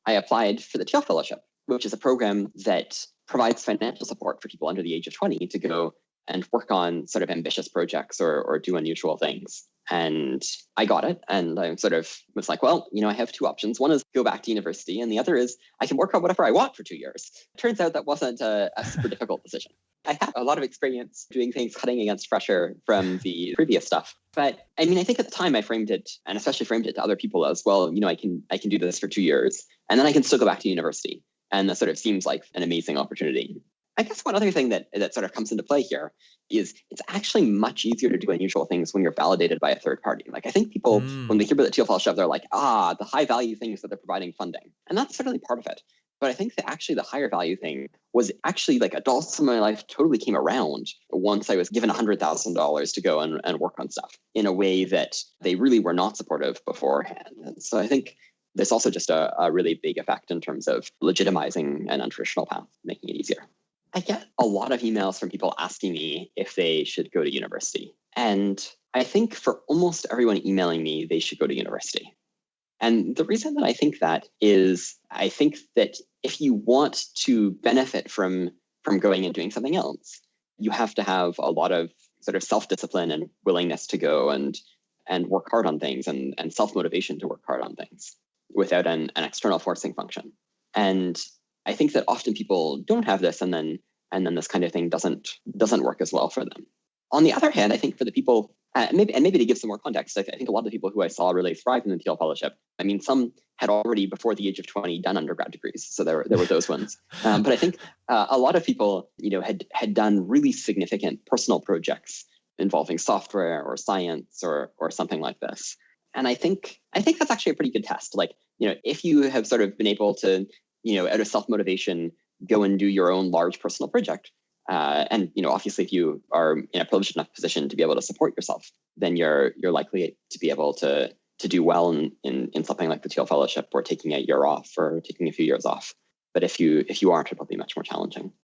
I applied for the Thiel Fellowship, which is a program that provides financial support for people under the age of 20 to go and work on sort of ambitious projects or do unusual things. And I got it. And I sort of was like, well, I have two options. One is go back to university. And the other is I can work on whatever I want for 2 years. It turns out that wasn't a super difficult decision. I have a lot of experience doing things cutting against pressure from the previous stuff. But I think at the time I framed it, and especially framed it to other people as well, I can do this for 2 years and then I can still go back to university. And that sort of seems like an amazing opportunity. I guess one other thing that sort of comes into play here is it's actually much easier to do unusual things when you're validated by a third party. Like I think people, when they hear about the Thiel Fellowship, they're like, the high value things that they're providing funding. And that's certainly part of it. But I think that actually the higher value thing was actually like a dull sum of my life totally came around once I was given $100,000 to go and work on stuff in a way that they really were not supportive beforehand. And so I think there's also just a really big effect in terms of legitimizing an untraditional path, making it easier. I get a lot of emails from people asking me if they should go to university. And I think for almost everyone emailing me, they should go to university. And the reason that I think that is I think that if you want to benefit from going and doing something else, you have to have a lot of sort of self-discipline and willingness to go and work hard on things and self-motivation to work hard on things without an external forcing function. And I think that often people don't have this, and then this kind of thing doesn't work as well for them. On the other hand, I think for the people, maybe to give some more context, I think a lot of the people who I saw really thrive in the Thiel Fellowship. Some had already before the age of 20 done undergrad degrees, so there were those ones. But I think a lot of people, had done really significant personal projects involving software or science or something like this. And I think that's actually a pretty good test. Like, if you have sort of been able to, out of self-motivation, go and do your own large personal project. And, obviously, if you are in a privileged enough position to be able to support yourself, then you're likely to be able to do well in something like the Thiel Fellowship or taking a year off or taking a few years off. But if you aren't, it'll be much more challenging.